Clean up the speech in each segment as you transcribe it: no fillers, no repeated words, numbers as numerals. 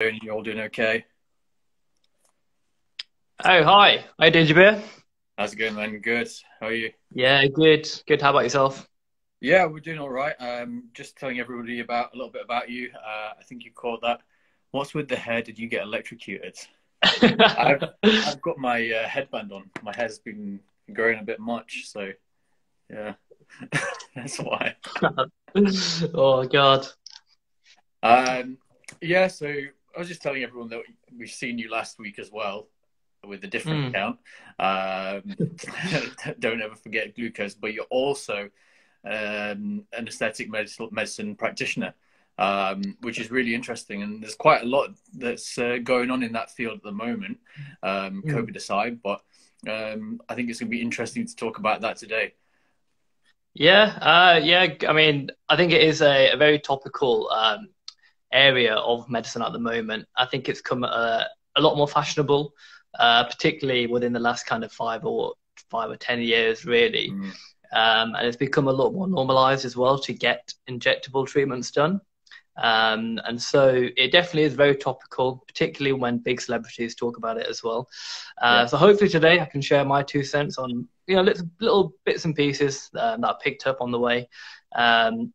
You all doing okay? Oh, hi. How you doing, Jabir? How's it going, man? Good. How are you? Yeah, good. Good. How about yourself? Yeah, we're doing all right. Just telling everybody about a little bit about you. I think you called that. What's with the hair? Did you get electrocuted? I've I've got my headband on. My hair's been growing a bit much, so yeah, that's why. Oh, God. Um, yeah. So I was just telling everyone that we've seen you last week as well with a different Mm. account. Don't ever forget glucose, but you're also an aesthetic medicine practitioner, which is really interesting. And there's quite a lot that's going on in that field at the moment, Mm. COVID aside. But I think it's going to be interesting to talk about that today. Yeah. I mean, I think it is a very topical area of medicine at the moment. I think it's come a lot more fashionable, particularly within the last kind of 5 or 10 years, really. Mm. And it's become a lot more normalized as well to get injectable treatments done. And so it definitely is very topical, particularly when big celebrities talk about it as well. Yeah. So hopefully today I can share my 2 cents on little bits and pieces that I picked up on the way, in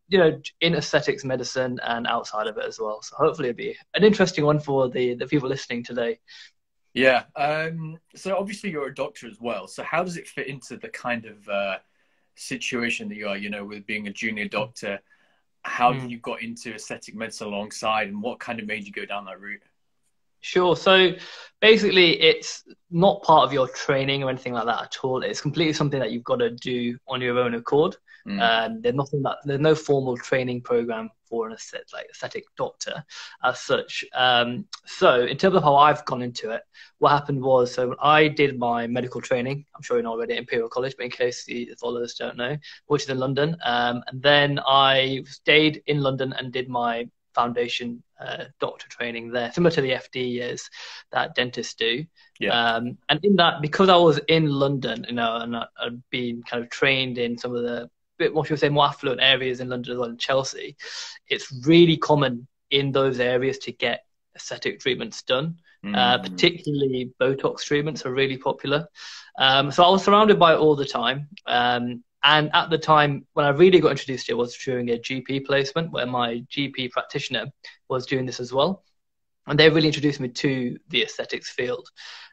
aesthetics medicine and outside of it as well. So hopefully it'll be an interesting one for the people listening today. Yeah. So obviously you're a doctor as well. So how does it fit into the kind of situation that you are, with being a junior doctor? How did Mm. you got into aesthetic medicine alongside, and what kind of made you go down that route? Sure. So basically, it's not part of your training or anything like that at all. It's completely something that you've got to do on your own accord. Mm. There's no formal training program for an aesthetic doctor as such. So in terms of how I've gone into it, what happened was, so I did my medical training. I'm sure you know already at Imperial College, but in case the followers don't know, which is in London. And then I stayed in London and did my foundation doctor training there, similar to the FD years that dentists do. Yeah. And in that, because I was in London, and I'd been kind of trained in some of the bit what should we say more affluent areas in London as well in Chelsea, it's really common in those areas to get aesthetic treatments done. Mm. Particularly Botox treatments are really popular. So I was surrounded by it all the time. And at the time, when I really got introduced to it was during a GP placement where my GP practitioner was doing this as well. And they really introduced me to the aesthetics field.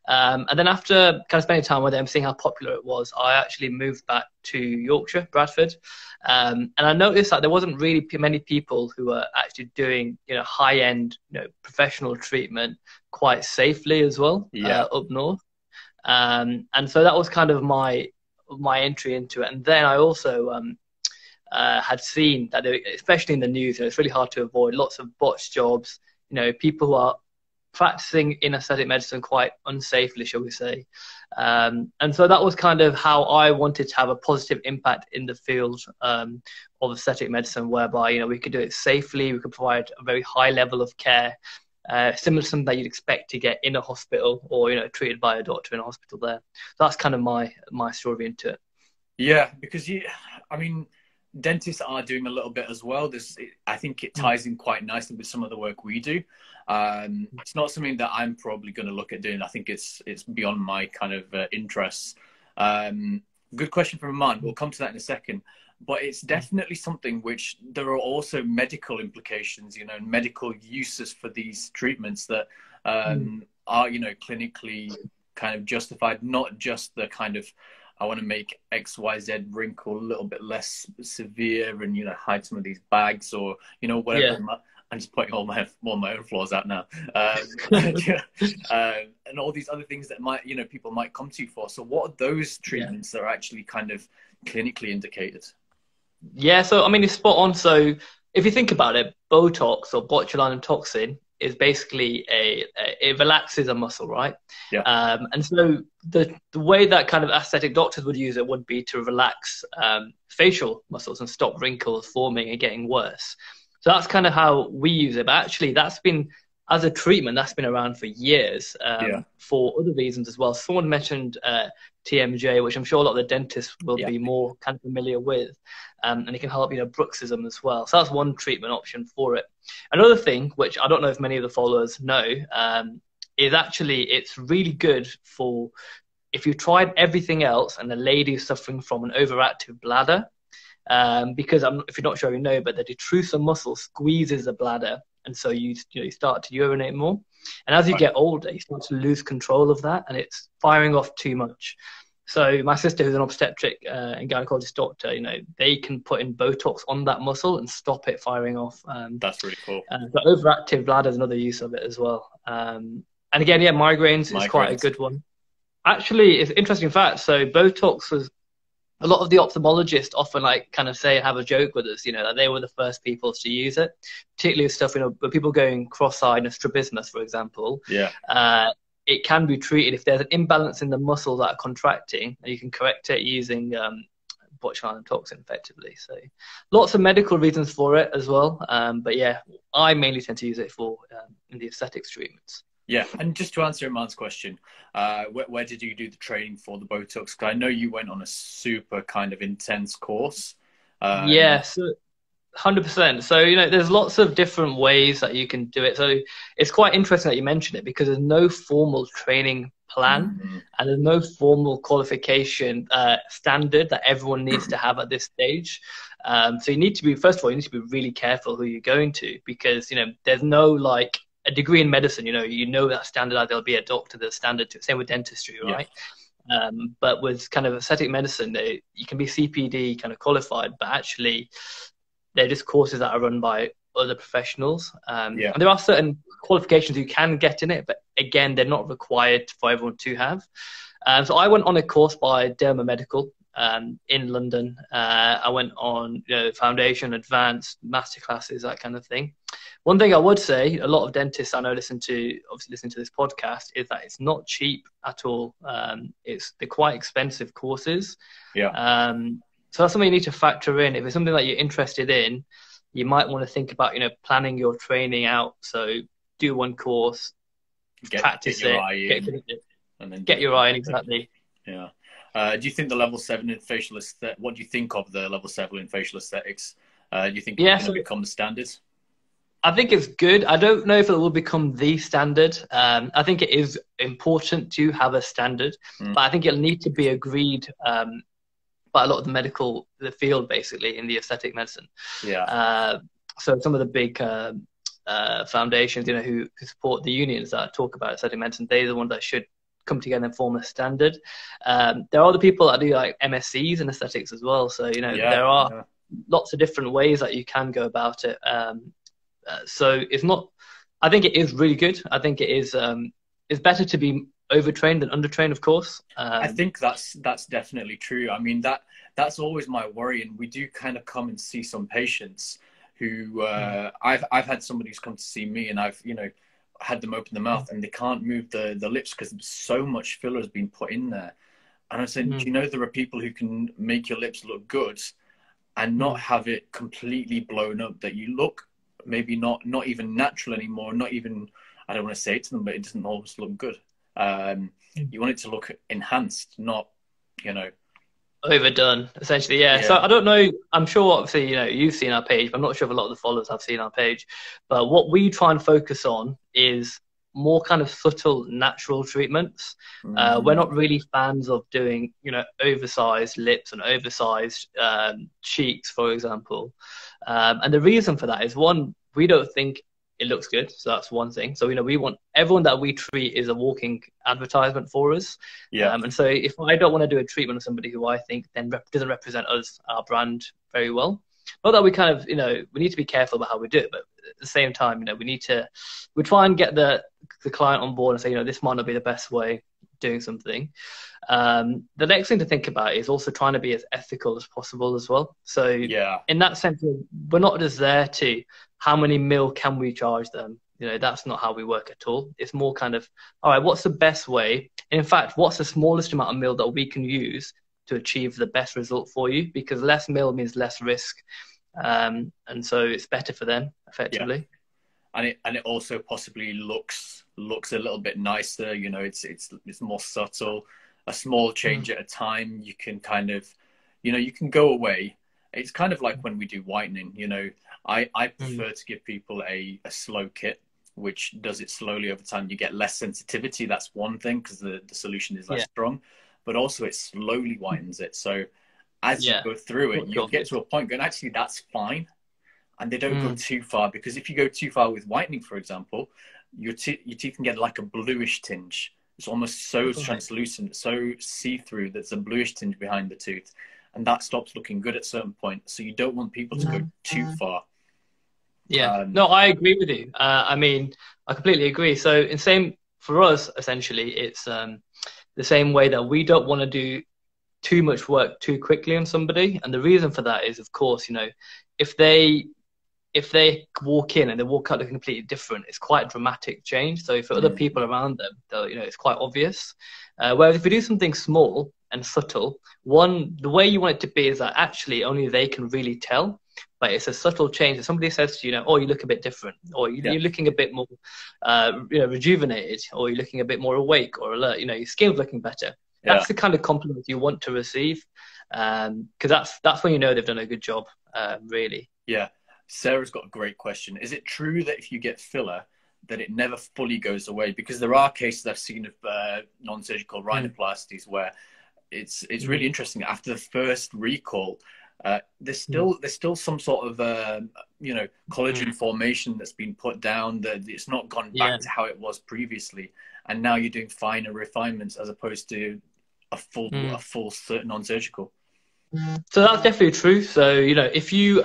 And then after kind of spending time with them, seeing how popular it was, I actually moved back to Yorkshire, Bradford. And I noticed that there wasn't really many people who were actually doing, high-end, professional treatment quite safely as well Yeah. up north. And so that was kind of my entry into it. And then I also had seen that, especially in the news, it's really hard to avoid lots of botched jobs. People who are practicing in aesthetic medicine quite unsafely, shall we say. And so that was kind of how I wanted to have a positive impact in the field of aesthetic medicine, whereby, we could do it safely, we could provide a very high level of care, similar to something that you'd expect to get in a hospital or, treated by a doctor in a hospital there. So that's kind of my story into it. Yeah, because I mean, dentists are doing a little bit as well. I think it Mm. ties in quite nicely with some of the work we do. It's not something that I'm probably going to look at doing. I think it's beyond my kind of interests. Good question from Aman. We'll come to that in a second. But it's definitely something which there are also medical implications, medical uses for these treatments that Mm. are, clinically kind of justified, not just the kind of I want to make XYZ wrinkle a little bit less severe and, hide some of these bags or, whatever. Yeah. I'm just putting all my own flaws out now. And all these other things that might, people might come to you for. So what are those Yeah. treatments that are actually kind of clinically indicated? Yeah, so I mean, it's spot on. So if you think about it, Botox or botulinum toxin is basically it relaxes a muscle, right? Yeah. And so the way that kind of aesthetic doctors would use it would be to relax facial muscles and stop wrinkles forming and getting worse. So that's kind of how we use it. But actually, that's been as a treatment, that's been around for years Yeah. for other reasons as well. Someone mentioned TMJ, which I'm sure a lot of the dentists will be more kind of familiar with, and it can help, bruxism as well. So that's one treatment option for it. Another thing, which I don't know if many of the followers know, is actually it's really good for if you tried everything else and the lady is suffering from an overactive bladder, because if you're not sure, you know, but the detrusor muscle squeezes the bladder, and so you start to urinate more. And as you get older, you start to lose control of that, and it's firing off too much. So my sister, who's an obstetric and gynecologist doctor, they can put in Botox on that muscle and stop it firing off. That's really cool. The overactive bladder is another use of it as well. And again, migraines is quite a good one. Actually, it's an interesting fact. So Botox was, a lot of the ophthalmologists often kind of say, have a joke with us, that they were the first people to use it, particularly with stuff, with people going cross-eyed and strabismus, for example. Yeah. It can be treated if there's an imbalance in the muscles that are contracting, and you can correct it using botulinum toxin effectively. So lots of medical reasons for it as well. But yeah, I mainly tend to use it for in the aesthetics treatments. Yeah, and just to answer Iman's question, where did you do the training for the Botox? Because I know you went on a super kind of intense course. Yes, 100%. So, there's lots of different ways that you can do it. So it's quite interesting that you mentioned it, because there's no formal training plan and there's no formal qualification standard that everyone needs to have at this stage. So you need to be, first of all, you need to be really careful who you're going to, because, there's no a degree in medicine, that's standardized. There'll be a doctor that's standard to, same with dentistry, right? Yeah. But with kind of aesthetic medicine, you can be CPD kind of qualified, but actually they're just courses that are run by other professionals. And there are certain qualifications you can get in it, but again, they're not required for everyone to have. So I went on a course by Derma Medical in London. I went on foundation, advanced, masterclasses, that kind of thing. One thing I would say, a lot of dentists I know listen to this podcast, is that it's not cheap at all. They're quite expensive courses. Yeah. So that's something you need to factor in. If it's something that you're interested in, you might want to think about, planning your training out. So do one course, practice it, and then get your eye in, exactly. Yeah. Do you think the level 7 in facial aesthetics, what do you think of the level 7 in facial aesthetics? Do you think it's going to become the standard? I think it's good. I don't know if it will become the standard. I think it is important to have a standard, but I think it'll need to be agreed by a lot of the field, basically, in the aesthetic medicine. Yeah. So some of the big foundations, who support the unions that talk about aesthetic medicine, they're the ones that should come together and form a standard. There are other people that do MSCs in aesthetics as well. So, there are lots of different ways that you can go about it. So it's not, I think it is really good. I think it is, it's better to be overtrained than undertrained, of course. I think that's definitely true. I mean, that's always my worry. And we do kind of come and see some patients who, I've had somebody who's come to see me, and I've, had them open the mouth and they can't move the lips because so much filler has been put in there. And I said, do there are people who can make your lips look good and not have it completely blown up, that you look maybe not even natural anymore, not even, I don't want to say it to them, but it doesn't always look good. You want it to look enhanced, not, overdone, essentially. Yeah. So I don't know, I'm sure obviously, you've seen our page, but I'm not sure if a lot of the followers have seen our page. But what we try and focus on is more kind of subtle, natural treatments. We're not really fans of doing, oversized lips and oversized cheeks, for example. And the reason for that is, one, we don't think it looks good. So that's one thing. So, we want everyone that we treat is a walking advertisement for us. Yeah. And so if I don't want to do a treatment of somebody who I think then doesn't represent us, our brand, very well, not that we kind of, we need to be careful about how we do it, but at the same time, we try and get the client on board and say, this might not be the best way of doing something. The next thing to think about is also trying to be as ethical as possible as well. So in that sense, we're not just there to how many mil can we charge them. That's not how we work at all. It's more kind of, all right, what's the best way? And in fact, what's the smallest amount of mil that we can use to achieve the best result for you? Because less mil means less risk. And so it's better for them, effectively. and it also possibly looks a little bit nicer. You know, it's more subtle. A small change at a time. You can kind of, you know, you can go away. It's kind of like when we do whitening. You know, I prefer to give people a slow kit, which does it slowly over time. You get less sensitivity. That's one thing, because the solution is less strong, but also it slowly whitens it. So as you go through it, you get to a point going, actually, that's fine. And they don't go too far, because if you go too far with whitening, for example, your teeth can get like a bluish tinge. It's almost so translucent, so see-through. There's a bluish tinge behind the tooth, and that stops looking good at a certain point. So you don't want people to go too far. Yeah, no, I agree with you. I mean, I completely agree. So in same for us, essentially, it's the same way that we don't want to do too much work too quickly on somebody. And the reason for that is, of course, you know, if they walk in and they walk out looking completely different, it's quite a dramatic change. So for other people around them, you know, it's quite obvious. Whereas if we do something small and subtle, the way you want it to be is that actually only they can really tell. But it's a subtle change. If somebody says to you, know, oh, you look a bit different, or you're looking a bit more, you know, rejuvenated, or you're looking a bit more awake or alert. You know, your skin's looking better. That's the kind of compliment you want to receive, because that's when you know they've done a good job, really. Yeah. Sarah's got a great question. Is it true that if you get filler, that it never fully goes away? Because there are cases I've seen of non-surgical rhinoplasties where it's really interesting. After the first recall, there's still some sort of you know, collagen formation that's been put down, that it's not gone back to how it was previously, and now you're doing finer refinements as opposed to a full non-surgical. So that's definitely true. So, you know, if you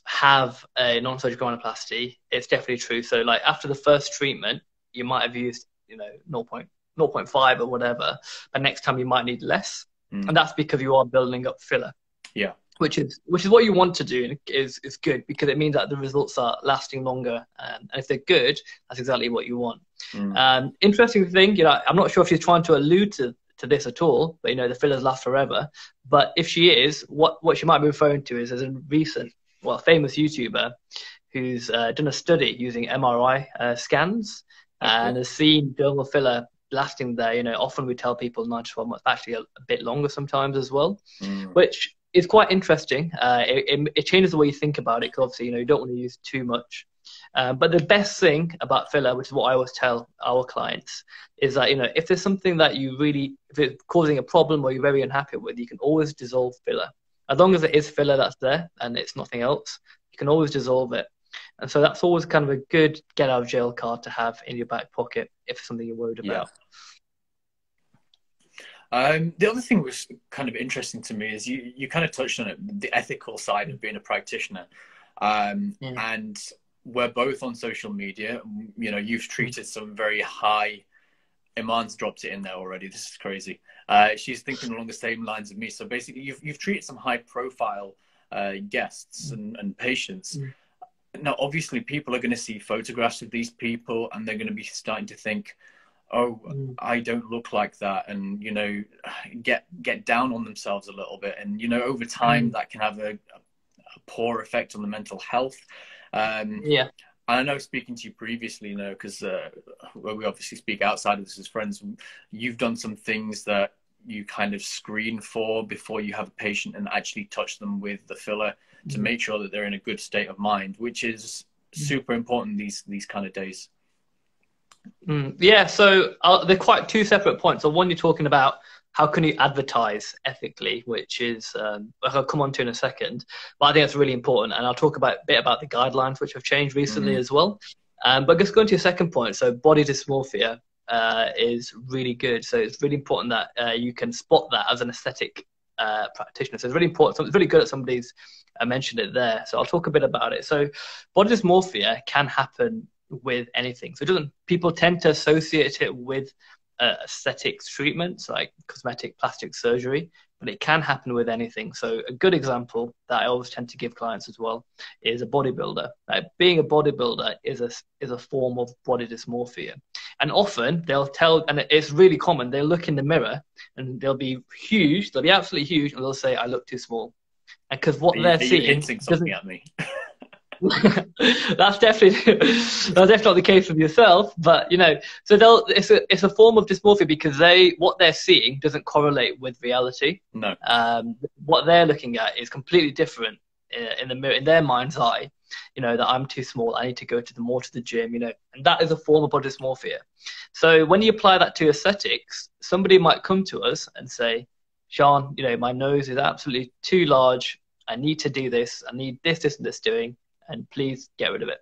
have a non-surgical rhinoplasty, it's definitely true. So like after the first treatment, you might have used, you know, 0.5 or whatever, but next time you might need less, and that's because you are building up filler. Yeah. Which is what you want to do, and is good, because it means that the results are lasting longer, and if they're good, that's exactly what you want. Interesting thing, you know, I'm not sure if she's trying to allude to this at all, but you know, the fillers last forever. But if she is, what she might be referring to is there's a recent, famous YouTuber who's done a study using MRI scans and has seen dermal filler lasting there. You know, often we tell people 9 to 12 months, actually a bit longer sometimes as well, which is quite interesting. It changes the way you think about it, because obviously, you know, you don't want to use too much. But the best thing about filler, which is what I always tell our clients, is that, you know, if there's something that if it's causing a problem or you're very unhappy with, you can always dissolve filler. As long as it is filler that's there and it's nothing else, you can always dissolve it. And so that's always kind of a good get out of jail card to have in your back pocket if it's something you're worried about. The other thing was kind of interesting to me is you kind of touched on it, the ethical side of being a practitioner. And we're both on social media. You know, you've treated some very high, Iman's dropped it in there already. This is crazy. She's thinking along the same lines of me. So basically, you've treated some high profile guests and patients. Now, obviously, people are going to see photographs of these people, and they're going to be starting to think, oh, I don't look like that, and, you know, get down on themselves a little bit. And, you know, over time, that can have a poor effect on the mental health. And I know, speaking to you previously, you know, because we obviously speak outside of this as friends, you've done some things that you kind of screen for before you have a patient and actually touch them with the filler to make sure that they're in a good state of mind, which is super important these kind of days. Yeah, so they're quite two separate points. So one, you're talking about how can you advertise ethically, which is I'll come on to in a second, but I think that's really important, and I'll talk a bit about the guidelines which have changed recently as well. But just going to your second point, so body dysmorphia is really good. So it's really important that you can spot that as an aesthetic practitioner. So it's really important. So it's really good that somebody's mentioned it there. So I'll talk a bit about it. So body dysmorphia can happen with anything. So people tend to associate it with aesthetics treatments like cosmetic plastic surgery, but it can happen with anything. So a good example that I always tend to give clients as well is a bodybuilder. Being a bodybuilder is a form of body dysmorphia, and often they'll tell, and it's really common, they'll look in the mirror and they'll be huge, they'll be absolutely huge, and they'll say, I look too small. And because what they're seeing, hinting something at me. That's definitely not the case with yourself, but you know, so it's a form of dysmorphia because what they're seeing doesn't correlate with reality. No. What they're looking at is completely different in the mirror, in their mind's eye. You know, that I'm too small, I need to go more to the gym, you know, and that is a form of body dysmorphia. So when you apply that to aesthetics, somebody might come to us and say, Sean, you know, my nose is absolutely too large. I need to do this. I need this, and this doing, and please get rid of it.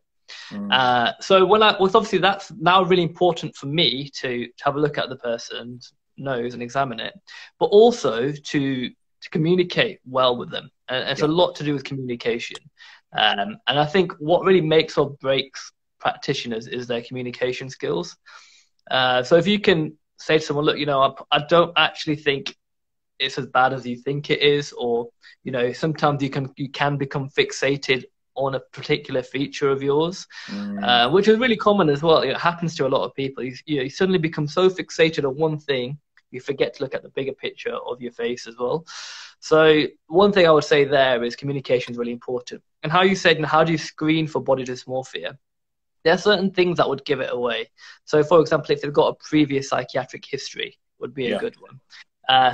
So obviously that's now really important for me to have a look at the person's nose and examine it, but also to communicate well with them. And it's a lot to do with communication. And I think what really makes or breaks practitioners is their communication skills. So if you can say to someone, look, you know, I don't actually think it's as bad as you think it is, or, you know, sometimes you can become fixated on a particular feature of yours, which is really common as well. It happens to a lot of people. You suddenly become so fixated on one thing, you forget to look at the bigger picture of your face as well. So one thing I would say there is communication is really important. And how you said, and how do you screen for body dysmorphia? There are certain things that would give it away. So for example, if they've got a previous psychiatric history, would be a good one.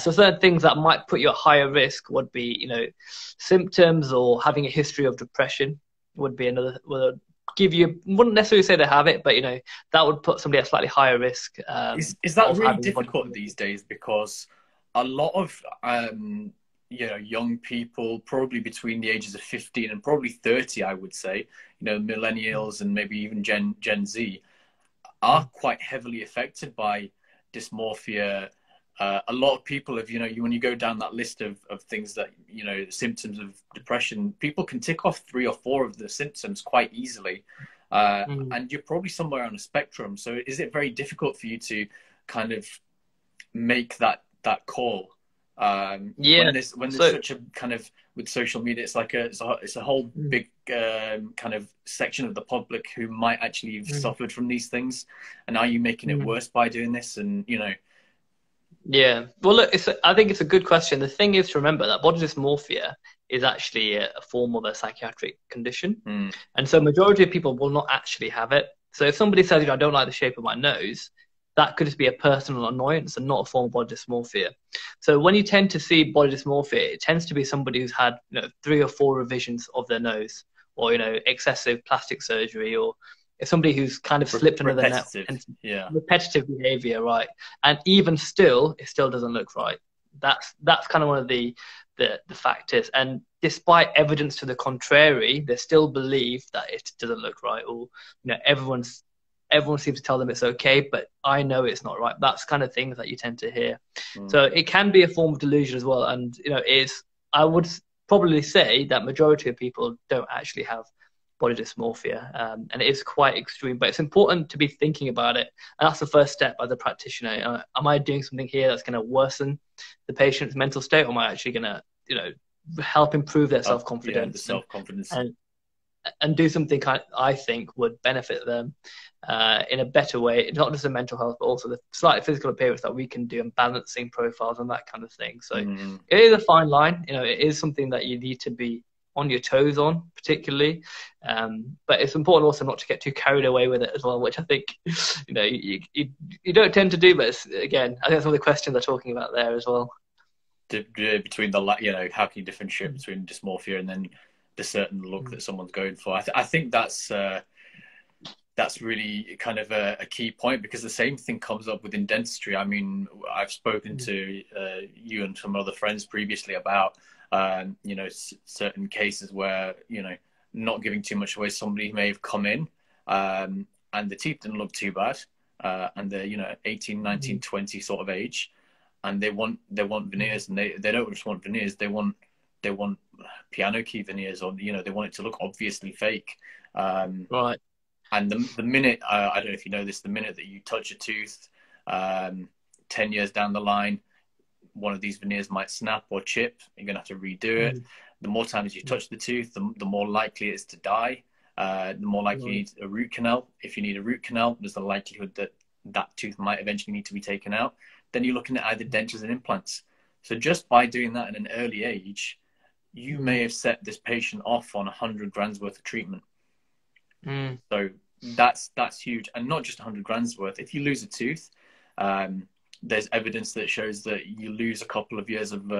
So certain things that might put you at higher risk would be, you know, symptoms or having a history of depression would be another, wouldn't necessarily say they have it, but, you know, that would put somebody at slightly higher risk. Is that really difficult these days? Because a lot of, you know, young people, probably between the ages of 15 and probably 30, I would say, you know, millennials and maybe even Gen Z are quite heavily affected by dysmorphia. A lot of people have, you know, when you go down that list of things that, you know, symptoms of depression, people can tick off 3 or 4 of the symptoms quite easily. And you're probably somewhere on a spectrum. So is it very difficult for you to kind of make that call? When there's such a kind of, with social media, it's like it's a whole big kind of section of the public who might actually have suffered from these things. And are you making it worse by doing this? And, you know, yeah, well, look, I think it's a good question. The thing is to remember that body dysmorphia is actually a form of a psychiatric condition. And so majority of people will not actually have it. So if somebody says, you know, I don't like the shape of my nose, that could just be a personal annoyance and not a form of body dysmorphia. So when you tend to see body dysmorphia, it tends to be somebody who's had, you know, 3 or 4 revisions of their nose, or, you know, excessive plastic surgery, or if somebody who's kind of slipped under their net, and repetitive behavior, right? And even still, it still doesn't look right. That's kind of one of the factors. And despite evidence to the contrary, they still believe that it doesn't look right, or, you know, everyone seems to tell them it's okay, but I know it's not right. That's kind of things that you tend to hear. So it can be a form of delusion as well. And, you know, I would probably say that majority of people don't actually have body dysmorphia, and it is quite extreme, but it's important to be thinking about it, and that's the first step as a practitioner. Am I doing something here that's going to worsen the patient's mental state, or am I actually going to, you know, help improve their self-confidence, and do something I think would benefit them in a better way, not just the mental health, but also the slight physical appearance that we can do, and balancing profiles and that kind of thing. So it is a fine line. You know, it is something that you need to be on your toes on, particularly, but it's important also not to get too carried away with it as well, which I think, you know, you don't tend to do. But again, I think some of the questions they're talking about there as well. Between the, you know, how can you differentiate between dysmorphia and then the certain look that someone's going for? I think that's really kind of a key point, because the same thing comes up within dentistry. I mean, I've spoken to you and some other friends previously about, you know, certain cases where, you know, not giving too much away, somebody may have come in and the teeth didn't look too bad, and they're, you know, 18, 19, 20 sort of age, and they want veneers, and they don't just want veneers, they want piano key veneers, or, you know, they want it to look obviously fake. Right. And the minute, I don't know if you know this, the minute that you touch a tooth, 10 years down the line, one of these veneers might snap or chip. You're going to have to redo it. The more times you touch the tooth, the more likely it is to die. The more likely you need a root canal. If you need a root canal, there's the likelihood that that tooth might eventually need to be taken out. Then you're looking at either dentures and implants. So just by doing that at an early age, you may have set this patient off on 100 grand's worth of treatment. Mm. So that's huge, and not just 100 grand's worth. If you lose a tooth, there's evidence that shows that you lose a couple of years of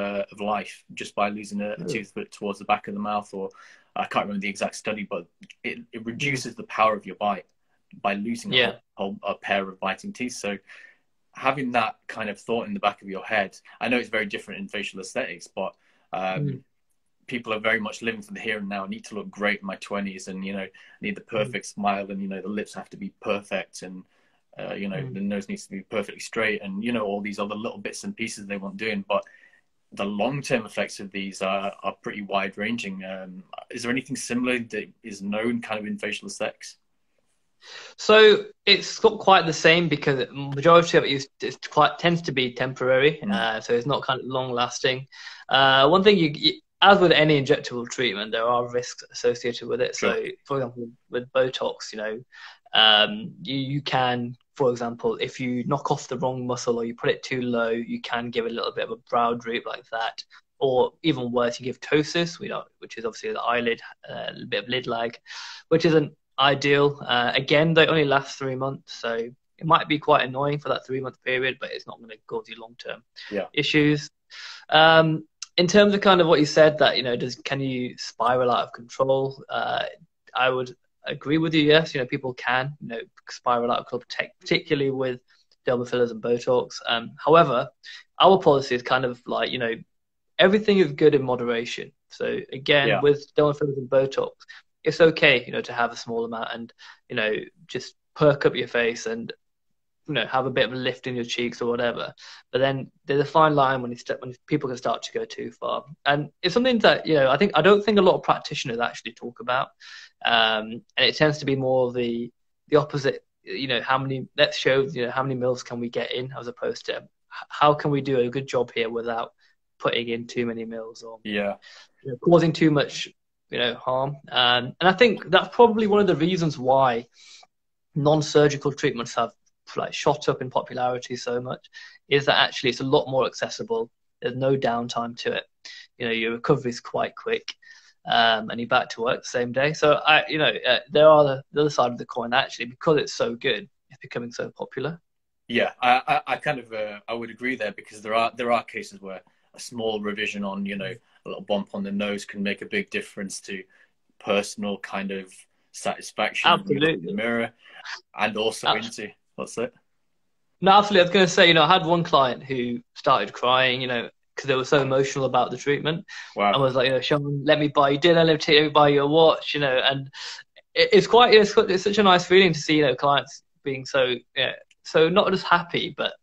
life just by losing a tooth towards the back of the mouth, or I can't remember the exact study, but it reduces the power of your bite by losing a pair of biting teeth. So having that kind of thought in the back of your head, I know it's very different in facial aesthetics, but people are very much living for the here and now. I need to look great in my 20s, and, you know, need the perfect smile, and, you know, the lips have to be perfect, and you know, the nose needs to be perfectly straight, and, you know, all these other little bits and pieces they want doing. But the long-term effects of these are pretty wide-ranging. Is there anything similar that is known kind of in facial aesthetics? So it's not quite the same, because the majority of it tends to be temporary, so it's not kind of long-lasting. One thing as with any injectable treatment, there are risks associated with it. Sure. So, for example, with Botox, you know, you can, for example, if you knock off the wrong muscle or you put it too low, you can give a little bit of a brow droop like that. Or even worse, you give ptosis, which is obviously the eyelid, a little bit of lid lag, which isn't ideal. Again, they only last 3 months, so it might be quite annoying for that 3-month period, but it's not going to cause you long-term issues. In terms of kind of what you said, that, you know, can you spiral out of control? I would agree with you. Yes, you know, people can, you know, spiral out of control, particularly with dermal fillers and Botox. However, our policy is kind of like, you know, everything is good in moderation. So again, with dermal fillers and Botox, it's okay, you know, to have a small amount and, you know, just perk up your face and, you know, have a bit of a lift in your cheeks or whatever. But then there's a fine line when people can start to go too far. And it's something that, you know, I don't think a lot of practitioners actually talk about. And it tends to be more of the opposite, you know, let's show, you know, how many mils can we get in, as opposed to how can we do a good job here without putting in too many mils, or, you know, causing too much, you know, harm. And I think that's probably one of the reasons why non-surgical treatments have like shot up in popularity so much, is that actually it's a lot more accessible. There's no downtime to it. You know, your recovery is quite quick, and you're back to work the same day. So you know, there are the other side of the coin. Actually, because it's so good, it's becoming so popular. Yeah, I kind of I would agree there, because there are cases where a small revision on, you know, a little bump on the nose can make a big difference to personal kind of satisfaction. Absolutely. In the mirror, and also into what's it? No, absolutely. I was going to say, you know, I had one client who started crying, you know, because they were so emotional about the treatment. Wow. I was like, you know, Sean, let me buy you dinner, let me buy you a watch, you know, and it's quite, it's such a nice feeling to see, you know, clients being so, you know, so not just happy, but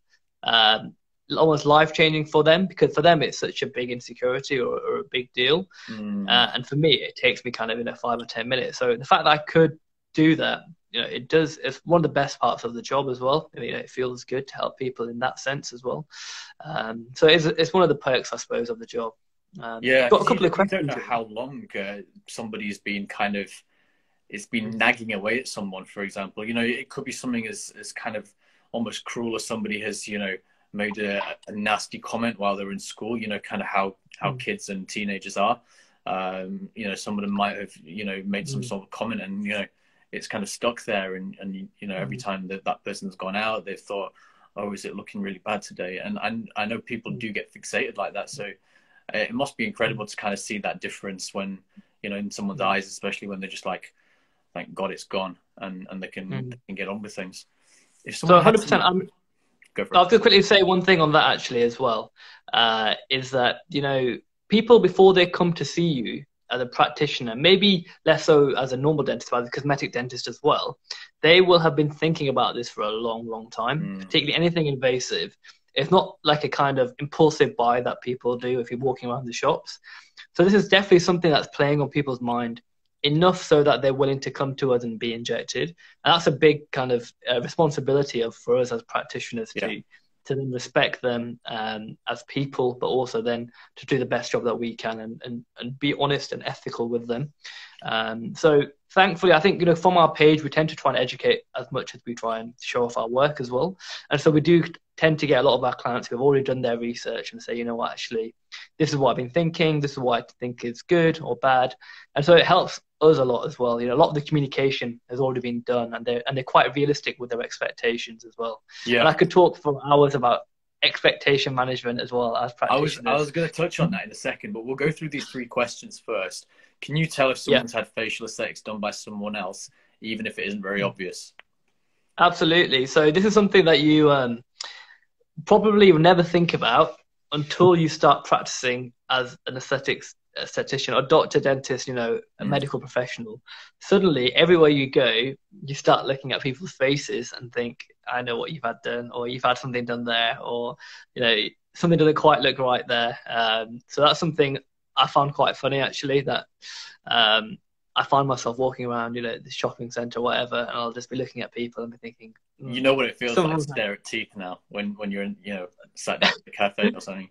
almost life-changing for them, because for them it's such a big insecurity or a big deal. And for me, it takes me kind of, you know, 5 or 10 minutes. So the fact that I could do that, you know, it's one of the best parts of the job as well. I mean, it feels good to help people in that sense as well. So it's one of the perks, I suppose, of the job. Got a couple of questions. I don't know how long somebody's been kind of, it's been nagging away at someone, for example. You know, it could be something as kind of almost cruel as somebody has, you know, made a nasty comment while they're in school, you know, kind of how kids and teenagers are. You know, some of them might have, you know, made some sort of comment, and, you know, it's kind of stuck there. And you know, every time that person's gone out, they've thought, oh, is it looking really bad today? And I know people do get fixated like that. So it must be incredible to kind of see that difference when, you know, in someone's eyes, especially when they're just like, thank God it's gone, and they can get on with things. If so 100%, I'll just quickly say one thing on that actually as well, is that, you know, people, before they come to see you as a practitioner, maybe less so as a normal dentist, but as a cosmetic dentist as well, they will have been thinking about this for a long, long time, particularly anything invasive. It's not like a kind of impulsive buy that people do if you're walking around the shops. So this is definitely something that's playing on people's mind enough so that they're willing to come to us and be injected. And that's a big kind of responsibility for us as practitioners to then respect them as people, but also then to do the best job that we can and be honest and ethical with them. So thankfully, I think, you know, from our page, we tend to try and educate as much as we try and show off our work as well. And so we do tend to get a lot of our clients who have already done their research and say, you know what, actually, this is what I've been thinking, this is what I think is good or bad. And so it helps us a lot as well. You know, a lot of the communication has already been done, and they're quite realistic with their expectations as well. Yeah. And I could talk for hours about expectation management as well as practitioners. I was going to touch on that in a second, but we'll go through these 3 questions first. Can you tell if someone's had facial aesthetics done by someone else, even if it isn't very obvious? Absolutely. So this is something that you probably will never think about until you start practicing as an esthetician or doctor, dentist, you know, a medical professional. Suddenly, everywhere you go, you start looking at people's faces and think, I know what you've had done, or you've had something done there, or, you know, something doesn't quite look right there. So that's something I found quite funny, actually, that I find myself walking around, you know, the shopping centre or whatever, and I'll just be looking at people and be thinking, you know what it feels like to stare at teeth now when you're in, you know, sat down at the cafe or something.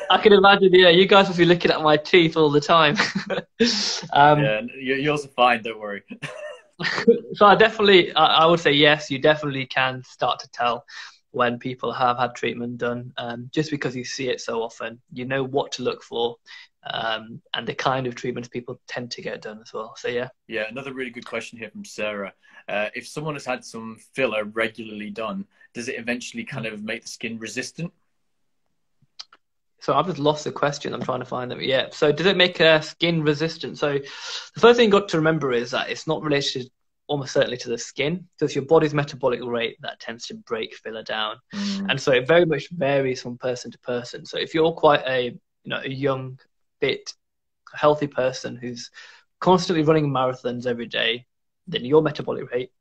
I can imagine, yeah, you guys will be looking at my teeth all the time. Yeah, yours are fine, don't worry. So I would say yes, you definitely can start to tell when people have had treatment done, just because you see it so often. You know what to look for, and the kind of treatments people tend to get done as well. So yeah. Yeah, another really good question here from Sarah. If someone has had some filler regularly done, does it eventually kind of make the skin resistant? So I've just lost the question. I'm trying to find it. Yeah. So does it make skin resistant? So the first thing you got to remember is that it's not related almost certainly to the skin. So it's your body's metabolic rate that tends to break filler down. And so it very much varies from person to person. So if you're quite a young, fit, healthy person who's constantly running marathons every day, then your metabolic rate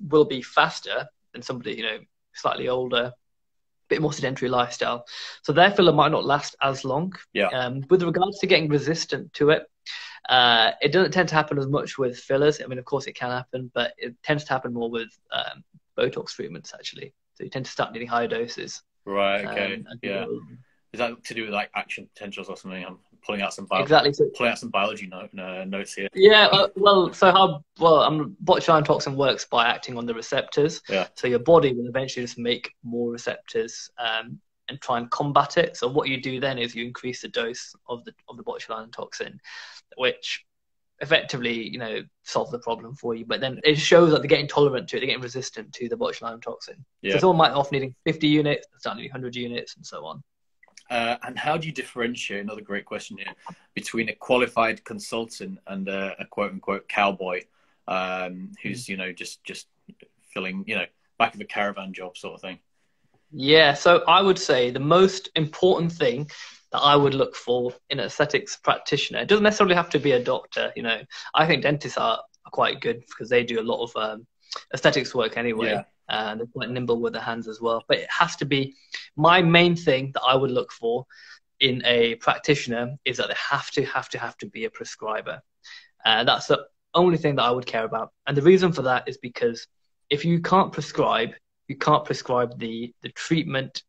will be faster than somebody, you know, slightly older, bit more sedentary lifestyle. So their filler might not last as long. Yeah. With regards to getting resistant to it, it doesn't tend to happen as much with fillers. I mean, of course it can happen, but it tends to happen more with Botox treatments, actually. So you tend to start needing higher doses. Right, okay. Yeah. Is that to do with like action potentials or something? I'm pulling out some biology, notes here. Yeah, botulinum toxin works by acting on the receptors. Yeah. So your body will eventually just make more receptors and try and combat it. So what you do then is you increase the dose of the botulinum toxin, which effectively, you know, solves the problem for you. But then it shows that they're getting tolerant to it, they're getting resistant to the botulinum toxin. Yeah. So someone might off needing 50 units, start needing 100 units, and so on. And how do you differentiate, another great question here, between a qualified consultant and a quote-unquote cowboy who's, you know, just filling, you know, back of a caravan job sort of thing? Yeah, so I would say the most important thing that I would look for in an aesthetics practitioner, it doesn't necessarily have to be a doctor, you know. I think dentists are quite good because they do a lot of aesthetics work anyway. Yeah. And they're quite nimble with their hands as well. But it has to be, my main thing that I would look for in a practitioner is that they have to be a prescriber. That's the only thing that I would care about. And the reason for that is because if you can't prescribe, you can't prescribe the treatment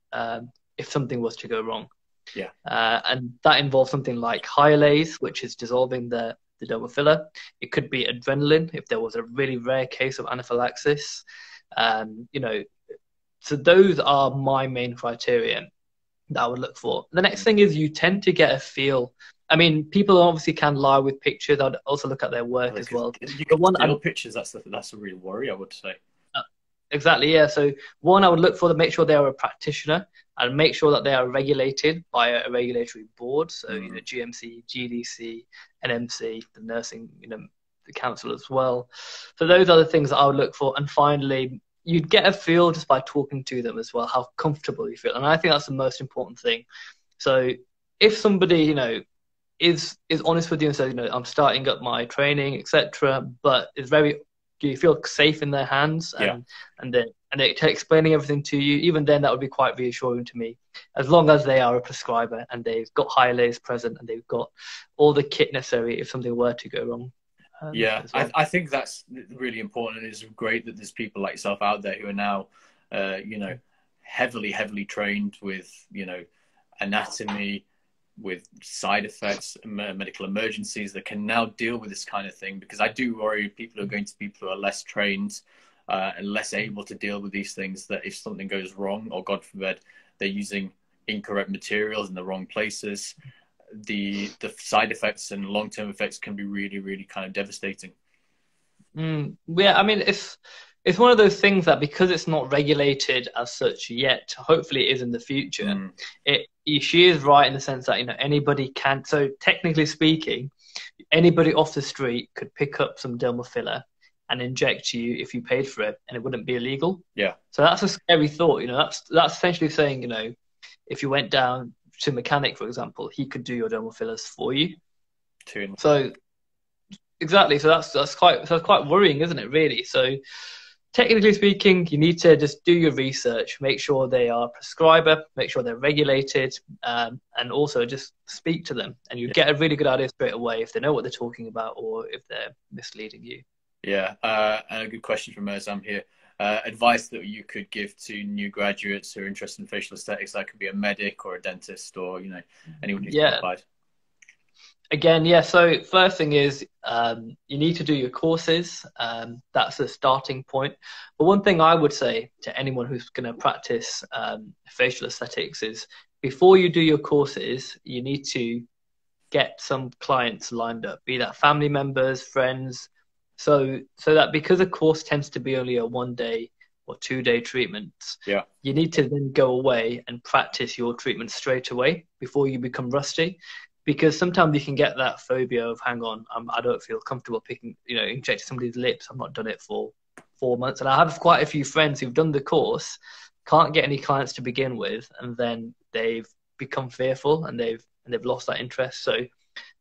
if something was to go wrong. Yeah. And that involves something like hyalase, which is dissolving the dermal filler. It could be adrenaline if there was a really rare case of anaphylaxis. You know, so those are my main criteria that I would look for. The next thing is you tend to get a feel. I mean, people obviously can lie with pictures. I'd also look at their work as well. You can steal pictures. That's a real worry, I would say. Exactly, yeah. So one, I would look for to make sure they are a practitioner and make sure that they are regulated by a regulatory board. So, you know, GMC, GDC, NMC, the nursing, you know, the council as well. So those are the things that I would look for. And finally, you'd get a feel just by talking to them as well, how comfortable you feel. And I think that's the most important thing. So if somebody, you know, is honest with you and says, you know, I'm starting up my training, etc., but is very, do you feel safe in their hands and they're explaining everything to you, even then that would be quite reassuring to me, as long as they are a prescriber and they've got hyalase present and they've got all the kit necessary if something were to go wrong. Well. I think that's really important, and it's great that there's people like yourself out there who are now, you know, heavily trained with, you know, anatomy, with side effects, medical emergencies that can now deal with this kind of thing. Because I do worry people are going to people who are less trained and less able to deal with these things, that if something goes wrong, or God forbid, they're using incorrect materials in the wrong places, the side effects and long-term effects can be really, really kind of devastating. Yeah, I mean, it's one of those things that because it's not regulated as such yet, hopefully it is in the future. She is right in the sense that, you know, anybody can. So technically speaking, anybody off the street could pick up some dermal filler and inject you if you paid for it, and it wouldn't be illegal. Yeah. So that's a scary thought. You know, that's essentially saying, you know, if you went down to a mechanic, for example, he could do your dermal fillers for you. So exactly. So that's quite worrying, isn't it? Really. So technically speaking, you need to just do your research, make sure they are a prescriber, make sure they're regulated, and also just speak to them, and you get a really good idea straight away if they know what they're talking about or if they're misleading you. Yeah, and a good question from Merzam here. Advice that you could give to new graduates who are interested in facial aesthetics, that could be a medic or a dentist or, you know, anyone who's qualified. Again, so first thing is you need to do your courses. That's the starting point. But one thing I would say to anyone who's going to practice facial aesthetics is before you do your courses, you need to get some clients lined up, be that family members, friends, so that because a course tends to be only a 1 day or 2 day treatment, you need to then go away and practice your treatment straight away before you become rusty. Because sometimes you can get that phobia of, hang on, I don't feel comfortable injecting somebody's lips. I've not done it for 4 months. And I have quite a few friends who've done the course, can't get any clients to begin with, and then they've become fearful and they've lost that interest. So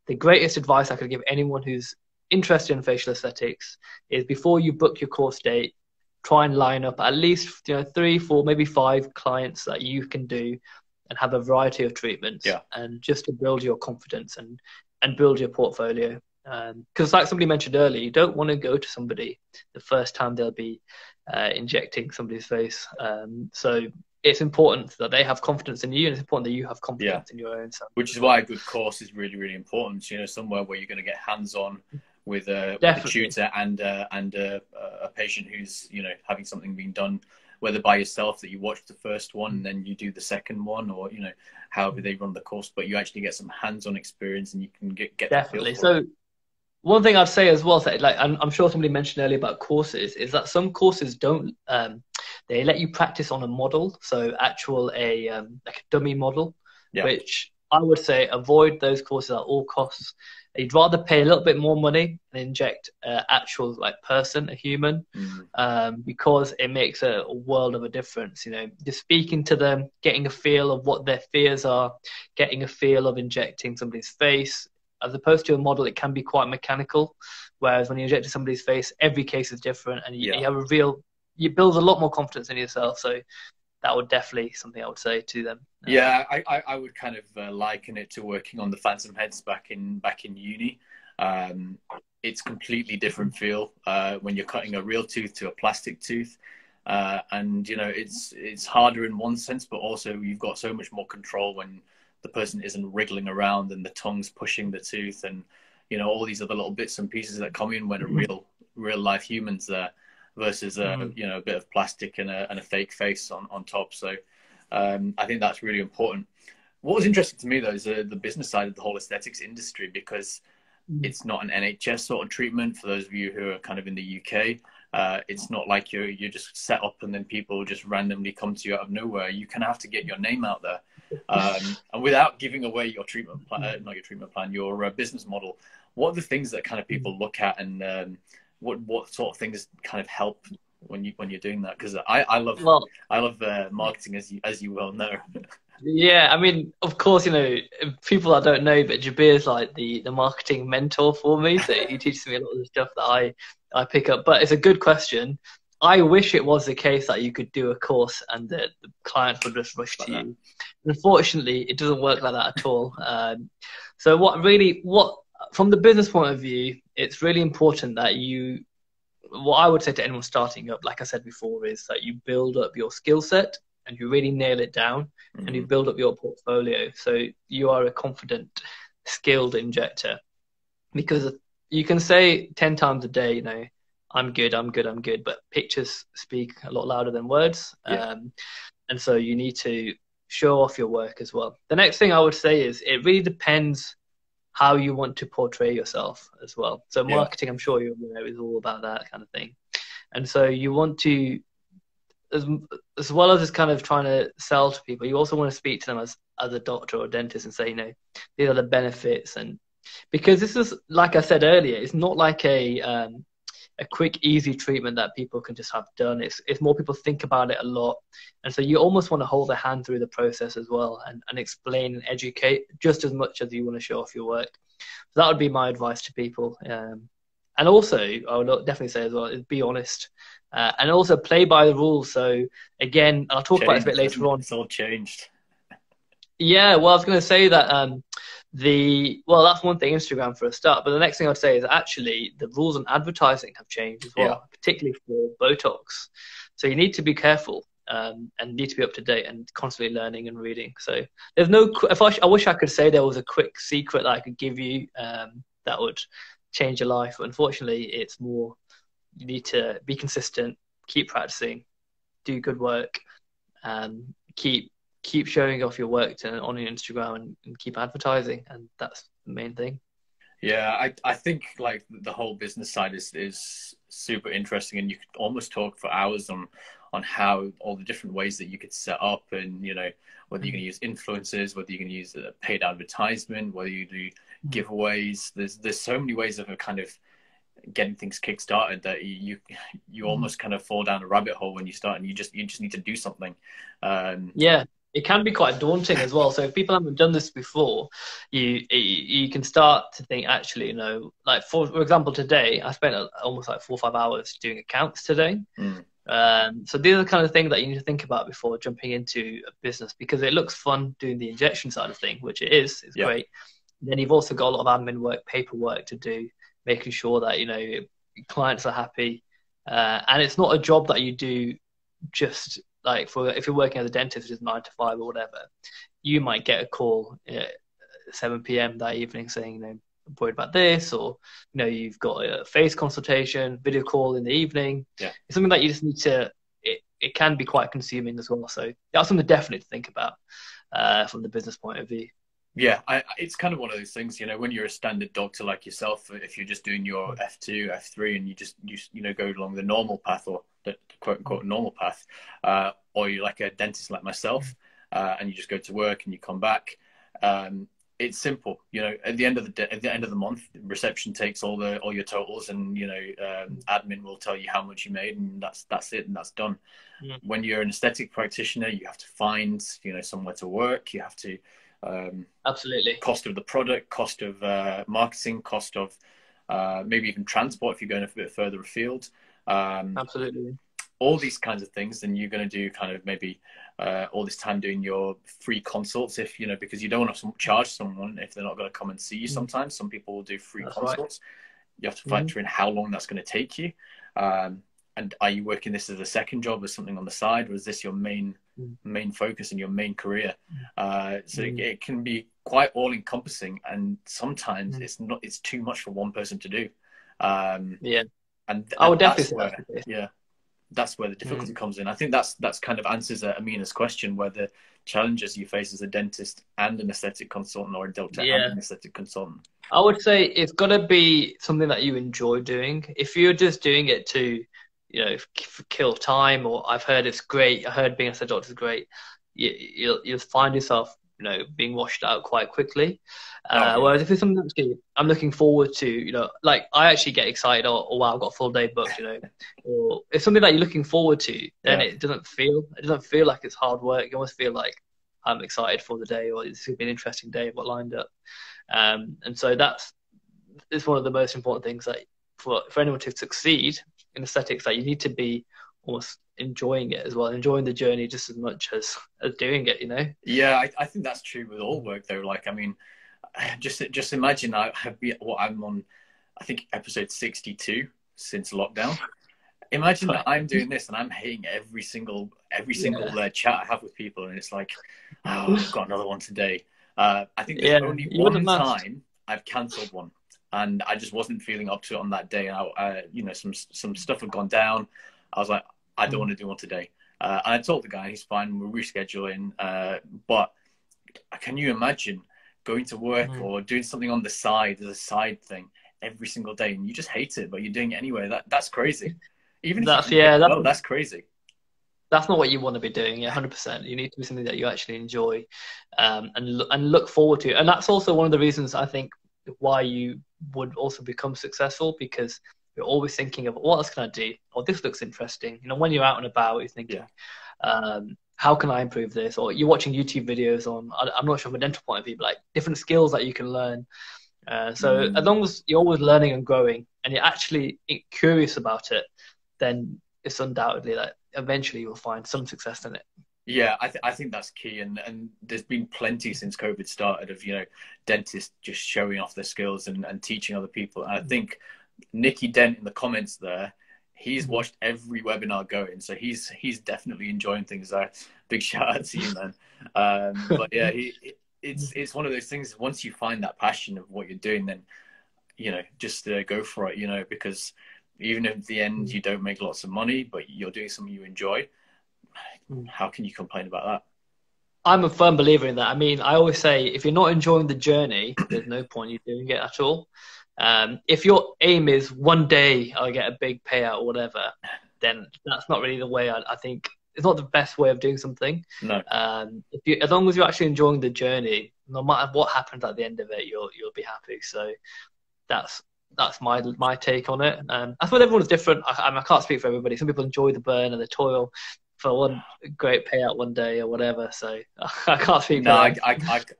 the greatest advice I could give anyone who's interested in facial aesthetics is before you book your course date, try and line up at least 3, 4, maybe 5 clients that you can do and have a variety of treatments, and just to build your confidence and build your portfolio. Because like somebody mentioned earlier, you don't want to go to somebody the first time they'll be injecting somebody's face. So it's important that they have confidence in you, and it's important that you have confidence in your own self. Which is why a good course is really, really important. You know, somewhere where you're going to get hands-on with a tutor and a patient who's, you know, having something being done, whether by yourself, that you watch the first one and then you do the second one, or, you know, however they run the course, but you actually get some hands-on experience and you can get definitely. So one thing I'd say as well, like I'm sure somebody mentioned earlier about courses, is that some courses don't they let you practice on a model, so like a dummy model, which I would say avoid those courses at all costs. You'd rather pay a little bit more money and inject an actual like person, a human, because it makes a world of a difference. You know, just speaking to them, getting a feel of what their fears are, getting a feel of injecting somebody's face. As opposed to a model, it can be quite mechanical. Whereas when you inject somebody's face, every case is different, and you have you build a lot more confidence in yourself. So that would definitely something I would say to them. Yeah, I would kind of liken it to working on the phantom heads back in uni. It's completely different feel when you're cutting a real tooth to a plastic tooth, and you know it's harder in one sense, but also you've got so much more control when the person isn't wriggling around and the tongue's pushing the tooth, and you know all these other little bits and pieces that come in when a real life human's there, versus you know, a bit of plastic and a fake face on top. So I think that's really important. What was interesting to me though is the business side of the whole aesthetics industry, because it's not an NHS sort of treatment. For those of you who are kind of in the UK, it's not like you're just set up and then people just randomly come to you out of nowhere. You kind of have to get your name out there, and without giving away your treatment plan, not your treatment plan, your business model. What are the things that kind of people look at, and what sort of things kind of help when you're doing that? Because I love marketing, as you well know. Yeah, I mean, of course, you know, people that don't know, but Jabir's like the marketing mentor for me, so he teaches me a lot of the stuff that I pick up. But it's a good question. I wish it was the case that you could do a course and the clients would just rush to you. Unfortunately, it doesn't work like that at all. So what from the business point of view, it's really important that what I would say to anyone starting up, like I said before, is that you build up your skill set and you really nail it down, and you build up your portfolio so you are a confident, skilled injector. Because you can say 10 times a day, you know, I'm good, but pictures speak a lot louder than words. And so you need to show off your work as well. The next thing I would say is it really depends how you want to portray yourself as well. So marketing, I'm sure you know, is all about that kind of thing. And so you want to, as well as kind of trying to sell to people, you also want to speak to them as a doctor or dentist and say, you know, these are the benefits. And because this is, like I said earlier, it's not like a quick, easy treatment that people can just have done. It's more people think about it a lot. And so you almost want to hold their hand through the process as well, and explain and educate just as much as you want to show off your work. So that would be my advice to people. And also, I would definitely say as well, is be honest. And also play by the rules. So again, I'll talk about this a bit later on. It's all changed. Yeah, well, I was going to say that well, that's one thing, Instagram for a start. But the next thing I'd say is actually the rules on advertising have changed as well, particularly for Botox. So you need to be careful and need to be up to date and constantly learning and reading. So there's no, I wish I could say there was a quick secret that I could give you that would change your life. But unfortunately, it's more, you need to be consistent, keep practicing, do good work, and keep showing off your work on your Instagram and keep advertising, and that's the main thing. Yeah, I think like the whole business side is super interesting, and you could almost talk for hours on how all the different ways that you could set up, and you know, whether you can use influencers, whether you can use a paid advertisement, whether you do giveaways. There's so many ways of kind of getting things kick-started that you almost kind of fall down a rabbit hole when you start, and you just need to do something. Yeah, it can be quite daunting as well. So if people haven't done this before, you can start to think, actually, you know, like for example, today I spent almost like 4 or 5 hours doing accounts today. So these are the kind of things that you need to think about before jumping into a business, because it looks fun doing the injection side of thing, which it is. It's great. And then you've also got a lot of admin work, paperwork to do, making sure that, you know, clients are happy. And it's not a job that you do just like if you're working as a dentist, which is 9 to 5 or whatever, you might get a call at 7 p.m. that evening saying, you know, I'm worried about this, or, you know, you've got a face consultation, video call in the evening. It's something that you just need to, it can be quite consuming as well. So that's something definitely to think about from the business point of view. Yeah, it's kind of one of those things, you know, when you're a standard doctor like yourself, if you're just doing your F2, F3, and you know, go along the normal path, or the quote unquote normal path, or you're like a dentist like myself, and you just go to work and you come back, it's simple, you know. At the end of the day, at the end of the month, reception takes all your totals, and you know, admin will tell you how much you made, and that's it, and that's done. When you're an aesthetic practitioner, you have to find, you know, somewhere to work. You have to absolutely, cost of the product, cost of marketing, cost of maybe even transport if you're going a bit further afield. Absolutely, all these kinds of things. Then you're going to do kind of maybe all this time doing your free consults, if you know, because you don't want to charge someone if they're not going to come and see you. Sometimes some people will do free consults. You have to factor in how long that's going to take you, and are you working this as a second job or something on the side, or is this your main focus and your main career? So it can be quite all encompassing, and sometimes it's too much for one person to do. And I would definitely say that's where the difficulty comes in. I think that's kind of answers Amina's question, where the challenges you face as a dentist and an aesthetic consultant, or a doctor and an aesthetic consultant. I would say it's got to be something that you enjoy doing. If you're just doing it to, you know, kill time, or I've heard it's great, I heard being a aesthetic doctor is great, you'll find yourself, you know, being washed out quite quickly. Whereas if it's something that I'm looking forward to, you know, like I actually get excited, or wow, I've got a full day booked, you know, or it's something that you're looking forward to, then it doesn't feel like it's hard work. You almost feel like I'm excited for the day, or it's going to be an interesting day of what lined up. And so it's one of the most important things that for anyone to succeed in aesthetics, that you need to be almost enjoying it as well, enjoying the journey just as much as doing it, you know? Yeah, I think that's true with all work though. Like, I mean, just imagine I'm on, I think episode 62 since lockdown. Imagine that I'm doing this and I'm hating every single chat I have with people, and it's like, oh, I've got another one today. I think there's only one time I've cancelled one, and I just wasn't feeling up to it on that day. And you know, some stuff had gone down. I was like, I don't want to do one today. And I told the guy, he's fine, we're rescheduling. But can you imagine going to work or doing something on the side as a side thing every single day, and you just hate it, but you're doing it anyway? That's crazy. Even if That's you yeah. well, that's crazy. That's not what you want to be doing. Yeah, 100%. You need to do something that you actually enjoy, and look forward to. And that's also one of the reasons I think why you would also become successful, because you're always thinking of what else can I do? Or this looks interesting. You know, when you're out and about, you're thinking, how can I improve this? Or you're watching YouTube videos on, I'm not sure from a dental point of view, but like different skills that you can learn. So as long as you're always learning and growing and you're actually curious about it, then it's undoubtedly that eventually you'll find some success in it. Yeah, I think that's key, and there's been plenty since COVID started of, you know, dentists just showing off their skills and teaching other people. And I think Nicky Dent in the comments there, he's watched every webinar going, so he's definitely enjoying things there. Big shout out to you, man. But yeah, it's one of those things. Once you find that passion of what you're doing, then, you know, just go for it. You know, because even if at the end you don't make lots of money, but you're doing something you enjoy, how can you complain about that? I'm a firm believer in that. I mean, I always say if you're not enjoying the journey, there's no point in you doing it at all. If your aim is one day I'll get a big payout or whatever, then that's not really the way. I think it's not the best way of doing something. No. As long as you're actually enjoying the journey, no matter what happens at the end of it, you'll be happy. So that's my take on it. I suppose everyone's different. I can't speak for everybody. Some people enjoy the burn and the toil for one great payout one day or whatever. So I can't speak. No, I can't.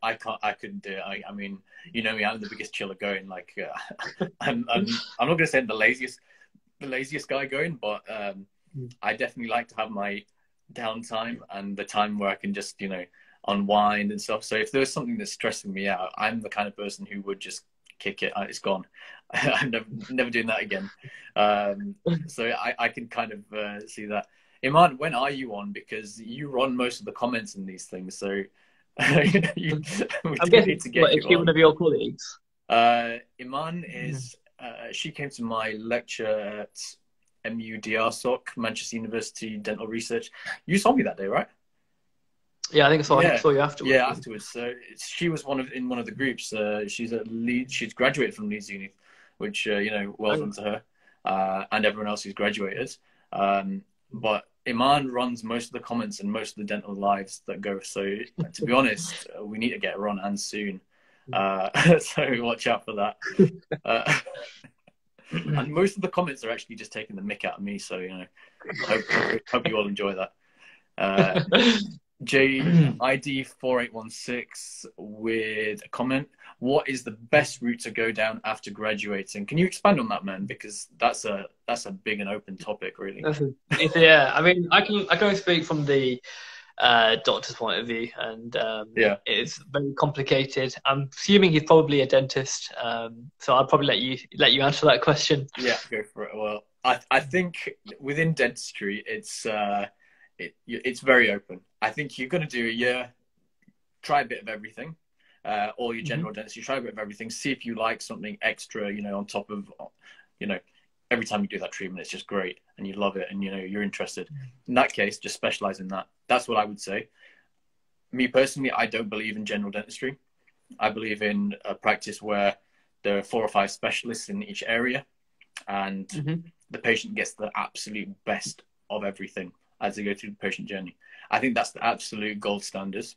I couldn't do it. I mean, you know me. I'm the biggest chiller going. Like, I'm not going to say I'm the laziest guy going, but I definitely like to have my downtime and the time where I can just, you know, unwind and stuff. So if there's something that's stressing me out, I'm the kind of person who would just kick it. It's gone. I'm never doing that again. So I can kind of see that. Iman, when are you on? Because you run most of the comments in these things, so I'm guessing, is she one of your colleagues? Iman is. She came to my lecture at MUDRSOC, Manchester University Dental Research. You saw me that day, right? Yeah, I think so. I saw you afterwards. Yeah, afterwards. So she was in one of the groups. She's at Leeds. She's graduated from Leeds Uni, which you know, well done to her, and everyone else who's graduated. But Iman runs most of the comments and most of the dental lives that go. So to be honest, we need to get her on, and soon. So watch out for that. And most of the comments are actually just taking the mick out of me. So, you know, hope you all enjoy that. JID 4816 with a comment: what is the best route to go down after graduating? Can you expand on that, man? Because that's a big and open topic, really. Yeah, I mean, I can speak from the doctor's point of view, and it's very complicated. I'm assuming he's probably a dentist, so I'll probably let you answer that question. Yeah, go for it. Well, I think within dentistry, it's very open. I think you're going to do a year, try a bit of everything, or your general dentistry, try a bit of everything, see if you like something extra, you know, on top of, you know, every time you do that treatment, it's just great and you love it and, you know, you're interested. In that case, just specialize in that. That's what I would say. Me personally, I don't believe in general dentistry. I believe in a practice where there are 4 or 5 specialists in each area, and the patient gets the absolute best of everything as they go through the patient journey. I think that's the absolute gold standards.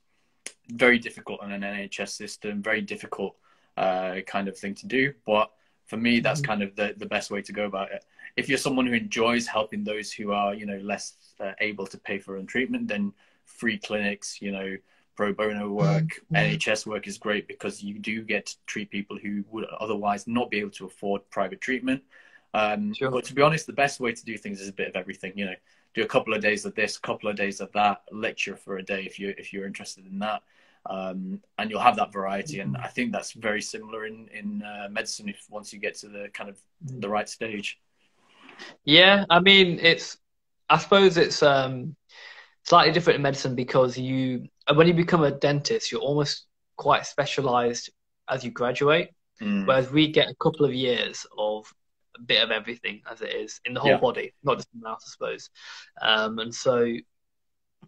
Very difficult on an NHS system, very difficult kind of thing to do. But for me, that's kind of the best way to go about it. If you're someone who enjoys helping those who are, you know, less able to pay for own treatment, then free clinics, you know, pro bono work, NHS work is great because you do get to treat people who would otherwise not be able to afford private treatment. Sure. But to be honest, the best way to do things is a bit of everything, you know. Do a couple of days of this, a couple of days of that, lecture for a day if you're interested in that, and you'll have that variety. And I think that's very similar in medicine once you get to the kind of the right stage. Yeah, I mean, I suppose it's slightly different in medicine because when you become a dentist, you're almost quite specialized as you graduate, whereas we get a couple of years of bit of everything as it is in the whole body, not just in the mouth, I suppose. And so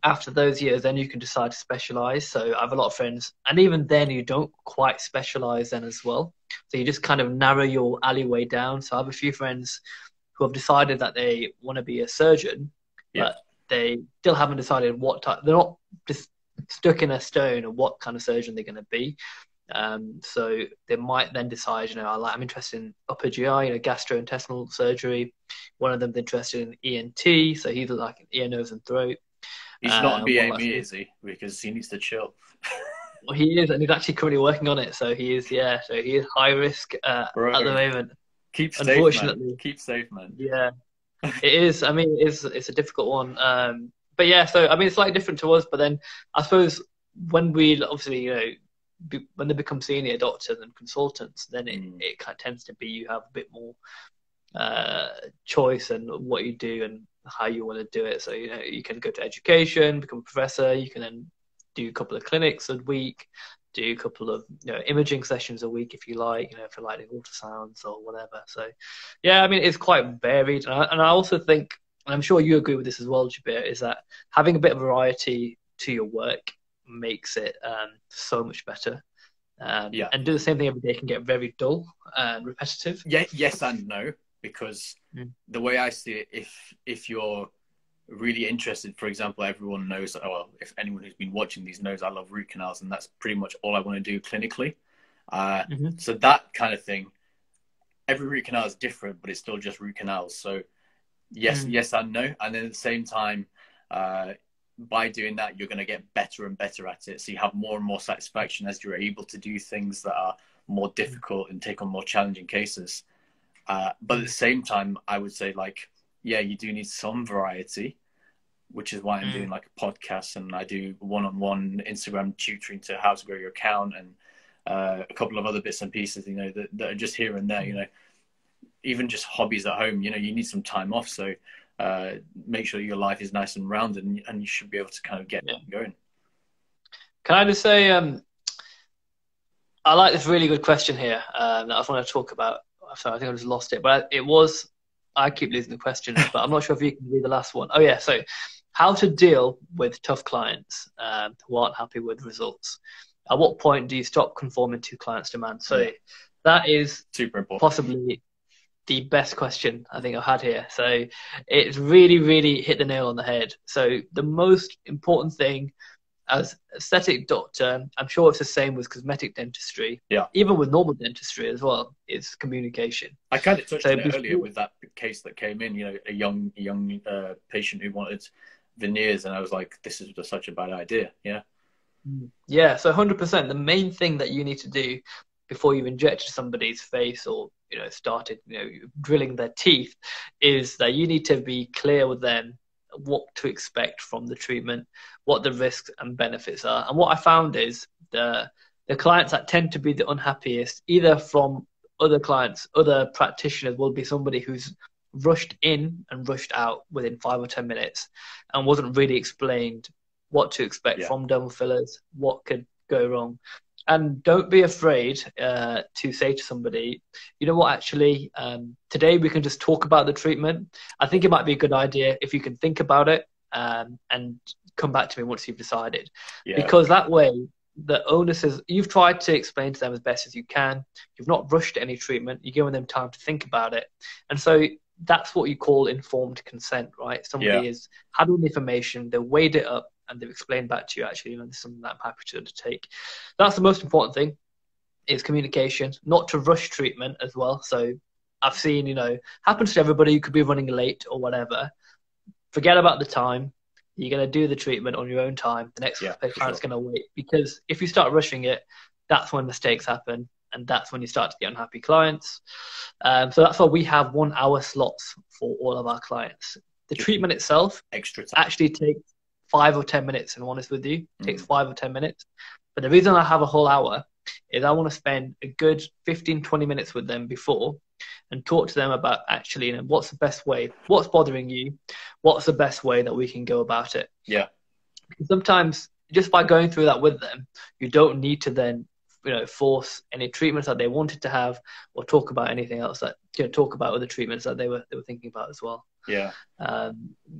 after those years, then you can decide to specialize. So I have a lot of friends, and even then you don't quite specialize then as well. So you just kind of narrow your alleyway down. So I have a few friends who have decided that they want to be a surgeon, but they still haven't decided what type. They're not just stuck in a stone of what kind of surgeon they're going to be. So they might then decide, I'm interested in upper GI, gastrointestinal surgery. One of them's interested in ENT, so he's like ear, nose, and throat. He's not a BME, is he? Because he needs to chill. Well, he is, and he's actually currently working on it. So he is, So he is high risk at the moment. Keep safe, unfortunately. Man. Keep safe, man. Yeah, it is. I mean, it's a difficult one. But yeah, so I mean, it's slightly different to us. But then I suppose when we obviously, when they become senior doctors and consultants, then it kind of tends to be you have a bit more choice in what you do and how you want to do it. So you can go to education, become a professor. You can then do a couple of clinics a week, do a couple of imaging sessions a week if you like, if you like the ultrasounds or whatever. So yeah, I mean, it's quite varied, and I also think, and I'm sure you agree with this as well, Jabir, is that having a bit of variety to your work makes it so much better. And do the same thing every day can get very dull and repetitive. Yeah, yes and no, because the way I see it, if you're really interested, for example, everyone knows, if anyone who's been watching these knows I love root canals, and that's pretty much all I want to do clinically. So that kind of thing, every root canal is different, but it's still just root canals. So yes and no. And then at the same time, by doing that, you're going to get better and better at it. So you have more and more satisfaction as you're able to do things that are more difficult and take on more challenging cases. But at the same time, I would say, you do need some variety, which is why I'm doing like a podcast, and I do one-on-one Instagram tutoring to how to grow your account, and a couple of other bits and pieces, that are just here and there, even just hobbies at home, you need some time off. So make sure your life is nice and rounded, and you should be able to kind of get going. Can I just say, I like this really good question here that I want to talk about. Sorry, I think I just lost it, but I keep losing the questions, but I'm not sure if you can read the last one. Oh yeah, so how to deal with tough clients who aren't happy with results. At what point do you stop conforming to clients' demands? So that is super important. Possibly the best question I think I've had here. So it's really, really hit the nail on the head. So the most important thing as aesthetic doctor, I'm sure it's the same with cosmetic dentistry, even with normal dentistry as well, is communication. I kind of touched on it earlier with that case that came in, a young patient who wanted veneers, and I was like, this is just such a bad idea. Yeah, so 100%. The main thing that you need to do before you've injected somebody's face or started drilling their teeth is that you need to be clear with them what to expect from the treatment, what the risks and benefits are. And what I found is the clients that tend to be the unhappiest, either from other clients, other practitioners, will be somebody who's rushed in and rushed out within 5 or 10 minutes and wasn't really explained what to expect from dermal fillers, what could go wrong. And don't be afraid to say to somebody, you know what, actually, today we can just talk about the treatment. I think it might be a good idea if you can think about it and come back to me once you've decided. Because that way, the onus is, you've tried to explain to them as best as you can. You've not rushed any treatment. You're giving them time to think about it. And so that's what you call informed consent, right? Somebody has had all the information, they weighed it up, and they've explained back to you, actually, this is something that I'm happy to undertake. That's the most important thing, is communication, not to rush treatment as well. So I've seen, happens to everybody. You could be running late or whatever. Forget about the time. You're going to do the treatment on your own time. The next client's going to wait, because if you start rushing it, that's when mistakes happen, and that's when you start to get unhappy clients. So that's why we have 1 hour slots for all of our clients. The treatment itself actually takes 5 or 10 minutes, and I'm honest with you, it takes 5 or 10 minutes. But the reason I have a whole hour is I want to spend a good 15, 20 minutes with them before and talk to them about actually, what's the best way, what's bothering you, what's the best way that we can go about it. Because sometimes just by going through that with them, you don't need to then force any treatments that they wanted to have, or talk about anything else that talk about other treatments that they were thinking about as well.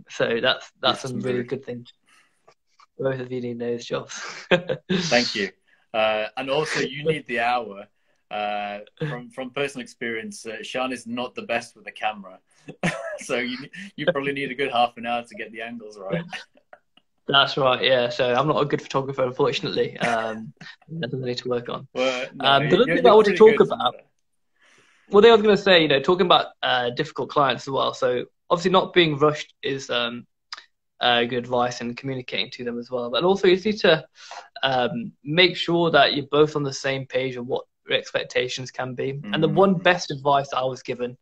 So that's some really good thing Both of you need nose jobs. Thank you. And also, you need the hour. From personal experience, Sean is not the best with the camera, so you probably need a good half an hour to get the angles right. That's right, yeah. So I'm not a good photographer, unfortunately. That's something I need to work on. Well, no, the other thing I want to talk about, well, I was going to say, talking about difficult clients as well. So obviously, not being rushed is good advice, and communicating to them as well. But also, you need to make sure that you're both on the same page of what your expectations can be. Mm-hmm. And the one best advice I was given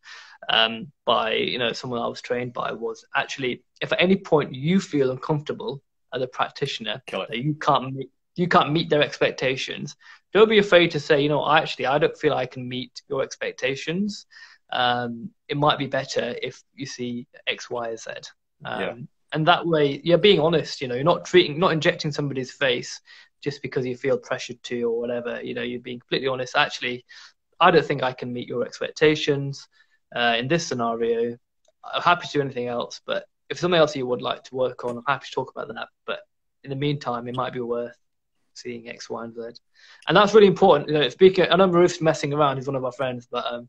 by someone I was trained by was actually, if at any point you feel uncomfortable as a practitioner that you can't meet their expectations, don't be afraid to say, I don't feel I can meet your expectations. It might be better if you see X, Y, Z. And that way you're being honest. You're not injecting somebody's face just because you feel pressured to or whatever. You're being completely honest. Actually, I don't think I can meet your expectations in this scenario. I'm happy to do anything else, but if something else you would like to work on, I'm happy to talk about that. But in the meantime, it might be worth seeing X, Y, and Z. And that's really important. Speaking, I know Maruf's messing around, he's one of our friends, but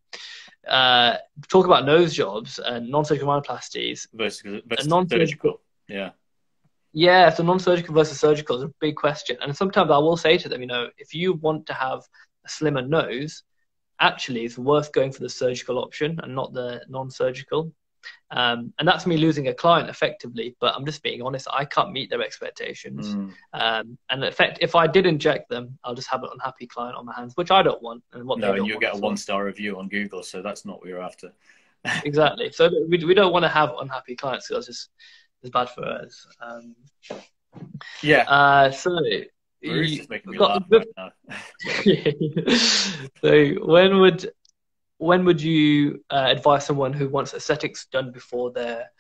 talk about nose jobs and non-surgical rhinoplasties versus non-surgical. Yeah, so non-surgical versus surgical is a big question. And sometimes I will say to them, if you want to have a slimmer nose, actually it's worth going for the surgical option and not the non-surgical. And that's me losing a client effectively, but I'm just being honest, I can't meet their expectations. And in effect, if I did inject them, I'll just have an unhappy client on my hands, which I don't want. And you'll get a 1-star review on Google, so that's not what you're after. Exactly. So we don't want to have unhappy clients, because it's bad for us. So Bruce is making me laugh right now. So when would you advise someone who wants aesthetics done before their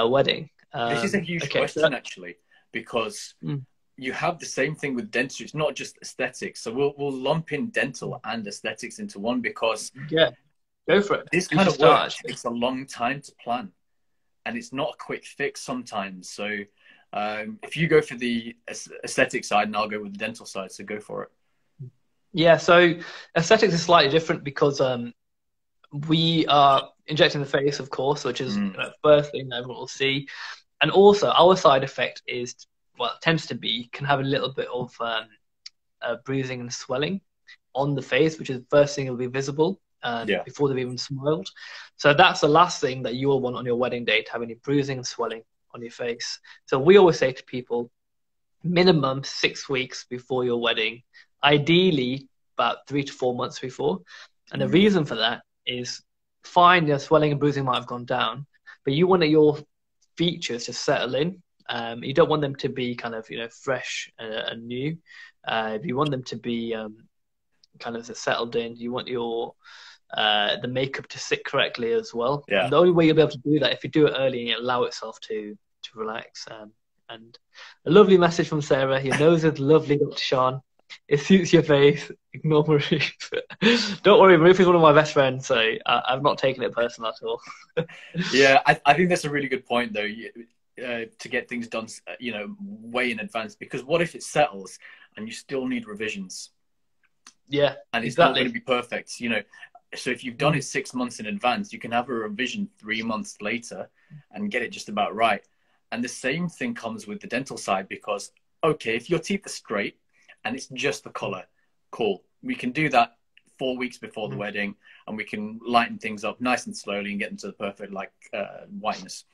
wedding? This is a huge question, actually, because you have the same thing with dentistry. It's not just aesthetics. So we'll lump in dental and aesthetics into one, because go for it. This kind of work takes a long time to plan, and it's not a quick fix sometimes. So if you go for the aesthetic side, and I'll go with the dental side, so go for it. Yeah, so aesthetics is slightly different because we are injecting the face, of course, which is the first thing everyone will see. And also, our side effect can have a little bit of bruising and swelling on the face, which is the first thing that will be visible before they've even smiled. So that's the last thing that you will want on your wedding day, to have any bruising and swelling on your face. So we always say to people, minimum 6 weeks before your wedding, ideally about 3 to 4 months before. And the reason for that is, fine, your swelling and bruising might have gone down, but you want your features to settle in. You don't want them to be kind of fresh and new. You want them to be kind of settled in. You want your the makeup to sit correctly as well. And the only way you'll be able to do that if you do it early and allow itself to relax. And a lovely message from Sarah. Your nose is lovely, Dr. Sean. It suits your face. Ignore Maruf. Don't worry, Maruf is one of my best friends, so I've not taken it personal at all. I think that's a really good point, though, to get things done, way in advance. Because what if it settles and you still need revisions? And it's not going to be perfect, So if you've done it 6 months in advance, you can have a revision 3 months later and get it just about right. And the same thing comes with the dental side, because, okay, if your teeth are straight and it's just the color, cool. We can do that 4 weeks before the wedding, and we can lighten things up nice and slowly and get them to the perfect whiteness.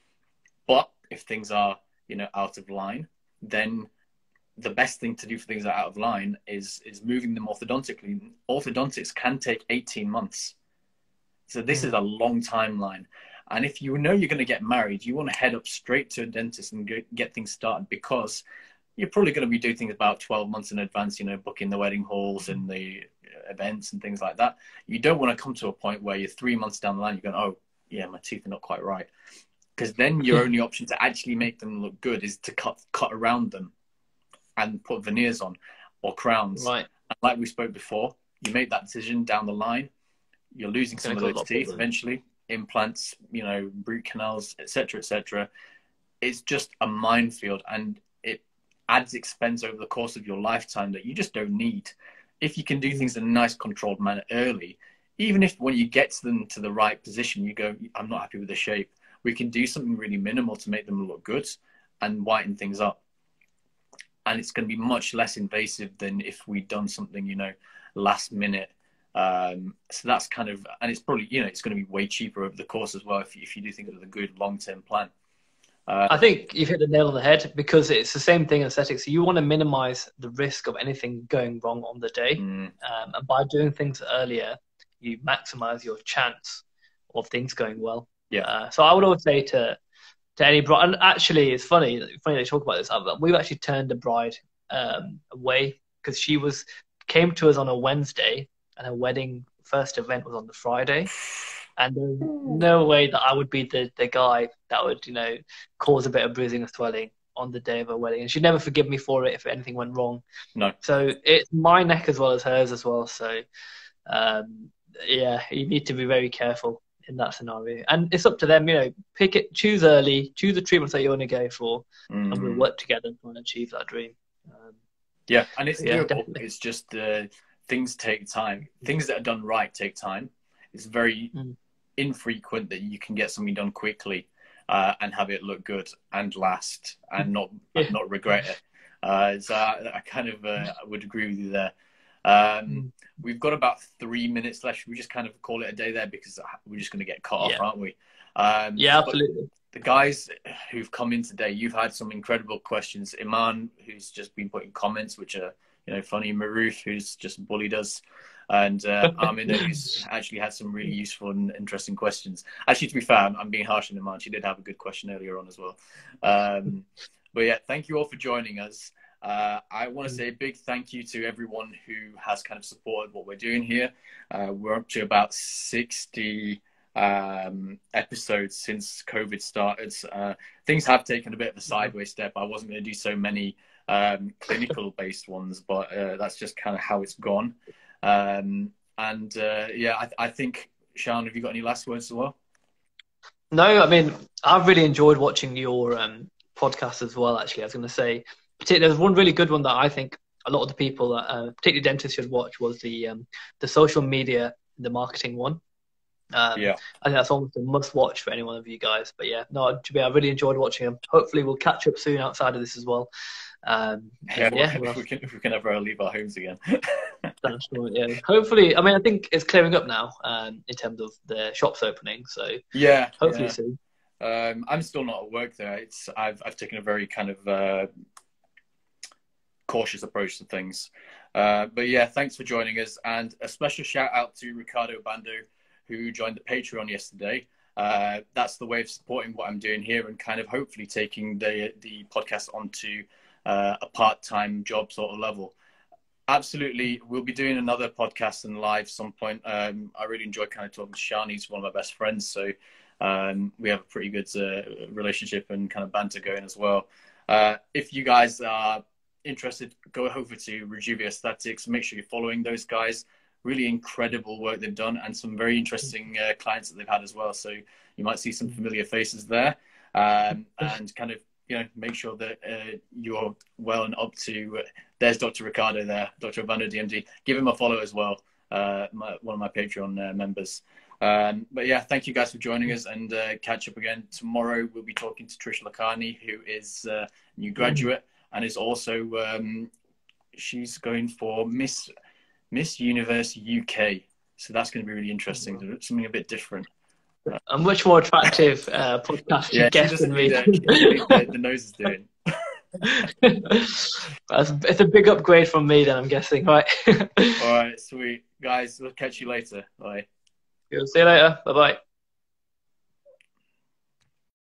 But if things are, out of line, then the best thing to do for things that are out of line is moving them orthodontically. Orthodontics can take 18 months. So this is a long timeline. And if you're going to get married, you want to head up straight to a dentist and get things started, because you're probably going to be doing things about 12 months in advance, booking the wedding halls and the events and things like that. You don't want to come to a point where you're 3 months down the line, you're going, oh, yeah, my teeth are not quite right. Because then your only option to actually make them look good is to cut around them and put veneers on or crowns. Right. And like we spoke before, you make that decision down the line, you're losing some of those teeth eventually. Implants, root canals, etc., etc. It's just a minefield, and adds expense over the course of your lifetime that you just don't need. If you can do things in a nice controlled manner early, even if when you get to them to the right position, you go, I'm not happy with the shape, we can do something really minimal to make them look good and whiten things up. And it's going to be much less invasive than if we'd done something, you know, last minute. So that's kind of, and it's probably, you know, it's going to be way cheaper over the course as well if you do think of a good long-term plan. I think you've hit the nail on the head, because it's the same thing in aesthetics. So you want to minimize the risk of anything going wrong on the day. And by doing things earlier, you maximize your chance of things going well. Yeah. So I would always say to any bride, and actually it's funny they talk about this. We've actually turned a bride away because she came to us on a Wednesday and her wedding first event was on the Friday. And there's no way that I would be the guy that would, you know, cause a bit of bruising or swelling on the day of her wedding. And she'd never forgive me for it if anything went wrong. No. So it's my neck as well as hers as well. So, yeah, you need to be very careful in that scenario. And it's up to them, you know, choose early, choose the treatments that you want to go for, and we'll work together to achieve that dream. Yeah, and it's doable. Definitely. It's just things take time. Things that are done right take time. It's very infrequent that you can get something done quickly and have it look good and last and not regret it. So I kind of would agree with you there. We've got about 3 minutes left. We just kind of call it a day there because we're just going to get cut off, aren't we? Yeah, absolutely. The guys who've come in today, you've had some incredible questions. Iman, who's just been putting comments, which are, you know, funny. Maruf, who's just bullied us. And Amina, who's actually had some really useful and interesting questions. Actually, to be fair, I'm being harsh on Iman. She did have a good question earlier on as well. But yeah, thank you all for joining us. I want to say a big thank you to everyone who has kind of supported what we're doing here. We're up to about 60 episodes since COVID started. Things have taken a bit of a sideways step. I wasn't going to do so many clinical based ones, but that's just kind of how it's gone. Yeah, I think, Sean, have you got any last words as well? No, I mean, I've really enjoyed watching your podcast as well, actually. I was going to say, there's one really good one that I think a lot of the people, particularly dentists, should watch, was the social media, the marketing one. Yeah, I think that's almost a must watch for any one of you guys. But yeah, no, I really enjoyed watching them. Hopefully we'll catch up soon outside of this as well. If we can ever leave our homes again. That's right, yeah. Hopefully, I mean, I think it's clearing up now in terms of the shops opening. So yeah, hopefully soon. I'm still not at work there. I've taken a very kind of cautious approach to things. But yeah, thanks for joining us, and a special shout out to Ricardo Bando, who joined the Patreon yesterday. That's the way of supporting what I'm doing here and kind of hopefully taking the podcast onto a part-time job sort of level. Absolutely, we'll be doing another podcast and live some point. I really enjoy kind of talking to Sean. He's one of my best friends, so we have a pretty good relationship and kind of banter going as well. If you guys are interested, go over to Rejuveo Aesthetics. Make sure you're following those guys. Really incredible work they've done, and some very interesting clients that they've had as well. So you might see some familiar faces there, and kind of, you know, make sure that you're well and up to. There's Dr. Ricardo there, Dr. Obando DMD. Give him a follow as well. One of my Patreon members. But yeah, thank you guys for joining us, and catch up again tomorrow. We'll be talking to Trish Lakhani, who is a new graduate and is also she's going for Miss Universe UK. So that's going to be really interesting. Something a bit different. A much more attractive podcast guest than me. The nose is doing. It's a big upgrade from me then, I'm guessing, right? All right, sweet. Guys, we'll catch you later. Bye. See you later. Bye-bye.